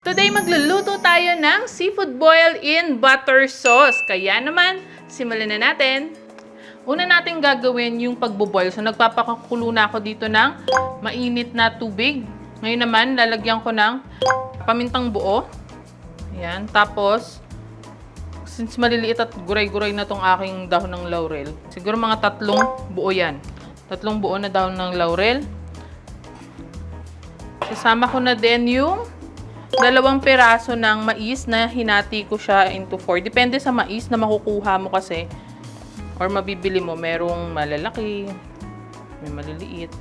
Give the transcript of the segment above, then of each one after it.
Today magluluto tayo ng seafood boil in butter sauce. Kaya naman, simulan na natin. Una natin gagawin yung pagboboil. So nagpapakulo na ako dito ng mainit na tubig. Ngayon naman, lalagyan ko ng pamintang buo. Ayan. Tapos, since maliliit at guray-guray na tong aking dahon ng laurel, siguro mga 3 buo yan. 3 buo na dahon ng laurel. Sasama ko na din yung 2 piraso ng mais na hinati ko siya into 4. Depende sa mais na makukuha mo kasi or mabibili mo. Merong malalaki, may maliliit.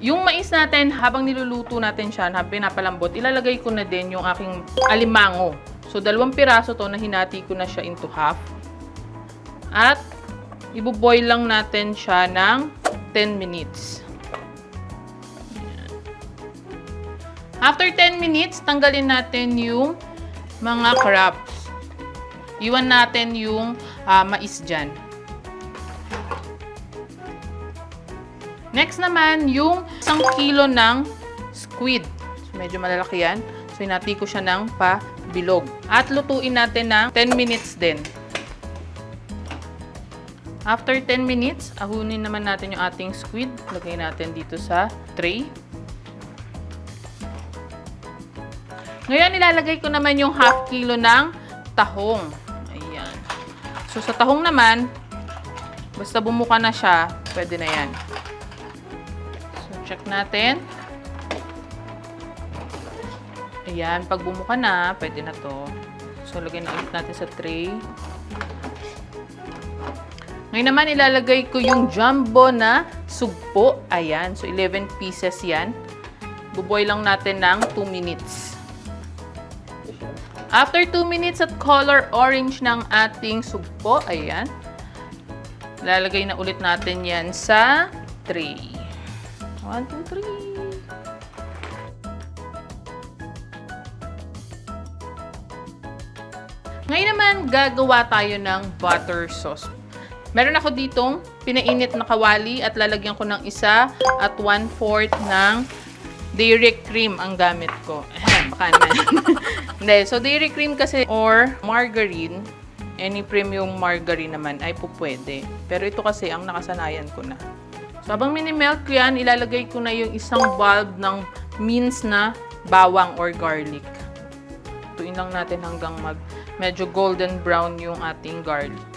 Yung mais natin, habang niluluto natin siya, habang pinapalambot, ilalagay ko na din yung aking alimango. So, 2 piraso to na hinati ko na siya into half. At, ibuboil lang natin siya ng 10 minutes. After 10 minutes, tanggalin natin yung mga crabs. Iwan natin yung mais dyan. Next naman, yung 1 kilo ng squid. So, medyo malalaki yan. So, hinati ko siya ng pabilog. At lutuin natin ng 10 minutes din. After 10 minutes, ahunin naman natin yung ating squid. Lagay natin dito sa tray. Ngayon, ilalagay ko naman yung 1/2 kilo ng tahong. Ayan. So, sa tahong naman, basta bumuka na siya, pwede na yan. So, check natin. Ayan, pag bumuka na, pwede na to. So, lagay na ulit natin sa tray. Ngayon naman, ilalagay ko yung jumbo na sugpo. Ayan. So, 11 pieces yan. Buboy lang natin ng 2 minutes. After 2 minutes at color orange ng ating sugpo, ayan, lalagay na ulit natin yan sa tray. 1, 2, 3. Ngayon naman, gagawa tayo ng butter sauce. Meron ako ditong pinainit na kawali at lalagyan ko ng 1 at 1/4 ng dairy cream ang gamit ko. Baka na. Hindi. So, dairy cream kasi or margarine, any premium margarine naman ay pupwede. Pero ito kasi ang nakasanayan ko na. So, habang mini-melt ko yan, ilalagay ko na yung 1 bulb ng minced na bawang or garlic. Tuin lang natin hanggang medyo golden brown yung ating garlic.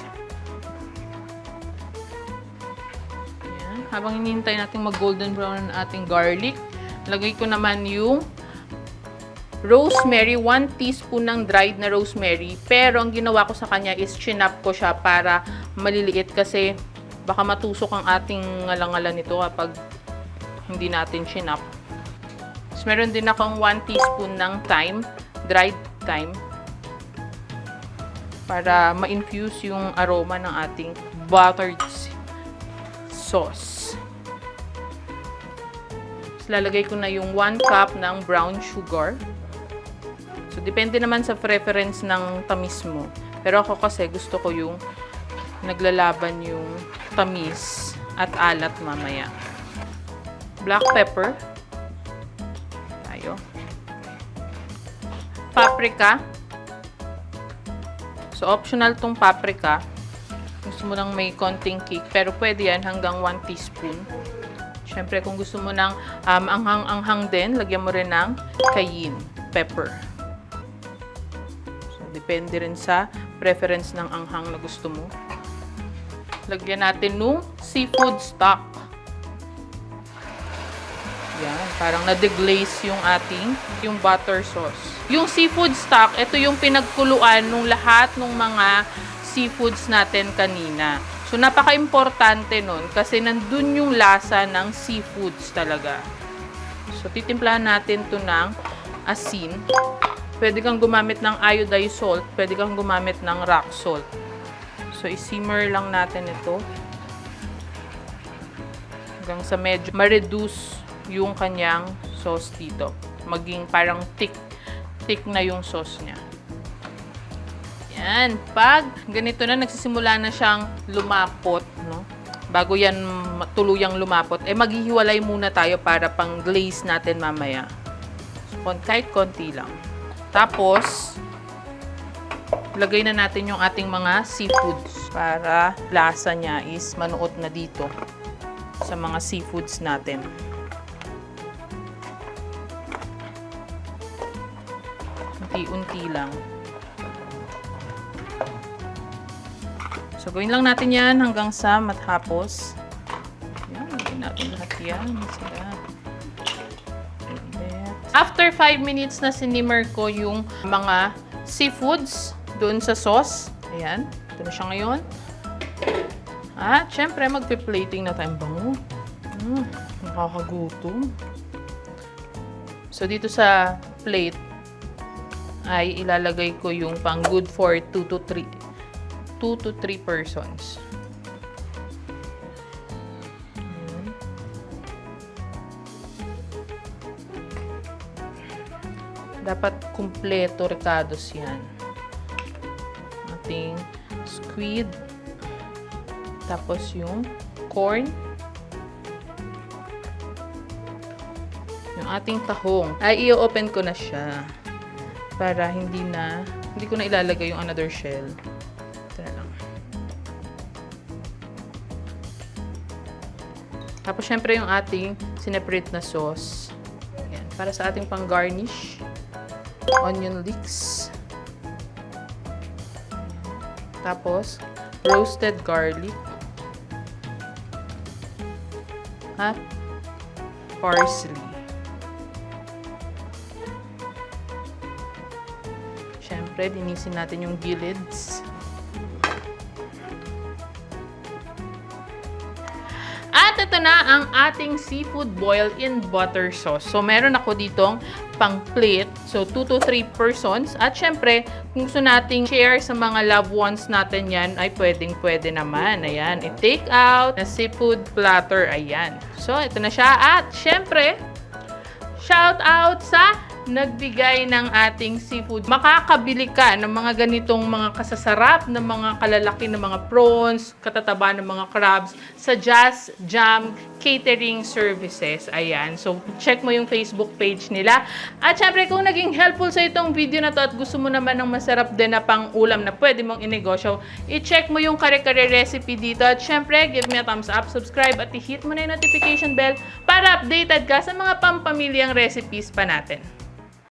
Ayan. Habang hinihintay natin mag-golden brown ang ating garlic, lagay ko naman yung rosemary, 1 teaspoon ng dried na rosemary. Pero ang ginawa ko sa kanya is chinap ko siya para maliliit kasi baka matusok ang ating ngalangalan nito kapag hindi natin chinap. So, meron din akong 1 teaspoon ng thyme, dried thyme, para ma-infuse yung aroma ng ating buttered sauce. Lalagay ko na yung 1 cup ng brown sugar. So, depende naman sa preference ng tamis mo. Pero ako kasi gusto ko yung naglalaban yung tamis at alat mamaya. Black pepper. Tayo. Paprika. So, optional tong paprika. Gusto mo lang may konting kick. Pero pwede yan hanggang 1 teaspoon. Siyempre, kung gusto mo ng anghang-anghang din, lagyan mo rin ng cayenne pepper. So, depende rin sa preference ng anghang na gusto mo. Lagyan natin nung seafood stock. Yan, parang na-deglaze yung butter sauce. Yung seafood stock, ito yung pinagkuluan nung lahat ng mga seafoods natin kanina. So, napaka-importante nun kasi nandun yung lasa ng seafoods talaga. So, titimplahan natin to ng asin. Pwede kang gumamit ng iodized salt. Pwede kang gumamit ng rock salt. So, i-simmer lang natin ito. Hanggang sa medyo ma-reduce yung kanyang sauce dito. Maging parang thick na yung sauce niya. Yan. Pag ganito na, nagsisimula na siyang lumapot, no? Bago yan tuluyang lumapot, maghihiwalay muna tayo para pang glaze natin mamaya. So, Kahit konti lang. Tapos, lagay na natin yung ating mga seafoods para lasa niya is manuot na dito sa mga seafoods natin. Unti-unti lang. So, gawin lang natin yan hanggang sa matapos. Yan, lagyan natin lahat yan. Sila. After 5 minutes na sinimmer ko yung mga seafoods doon sa sauce. Ayan. Ito na siya ngayon. At, syempre, magpe-plating na tayo. Bango. Nakakagutom. So, dito sa plate ay ilalagay ko yung pang good for 2 to 3 persons. Dapat kumpleto ricados yan. Ating squid. Tapos yung corn. Yung ating tahong. Ay, i-open ko na siya. Para hindi ko na ilalagay yung another shell. Ito na lang. Tapos, syempre, yung ating sineparate na sauce. Ayan. Para sa ating pang-garnish. Onion leeks. Tapos, roasted garlic. At parsley. Siyempre, linisin natin yung gillids. At ito na ang ating seafood boil in butter sauce. So, meron ako ditong pang-plate. So, 2 to 3 persons. At syempre, kung gusto nating share sa mga loved ones natin yan, ay pwedeng-pwede naman. Ayan, i-take out na seafood platter. Ayan. So, ito na siya. At syempre, shout out sa nagbigay ng ating seafood. Makakabili ka ng mga ganitong mga kasasarap na mga kalalaki na mga prawns, katataba ng mga crabs sa Just Jam Catering Services. Ayan. So, check mo yung Facebook page nila. At syempre, kung naging helpful sa itong video na to at gusto mo naman ng masarap din na pang-ulam na pwede mong inegosyo, i-check mo yung kare-kare recipe dito. At syempre, give me a thumbs up, subscribe, at i-hit mo na yung notification bell para updated ka sa mga pampamilyang recipes pa natin.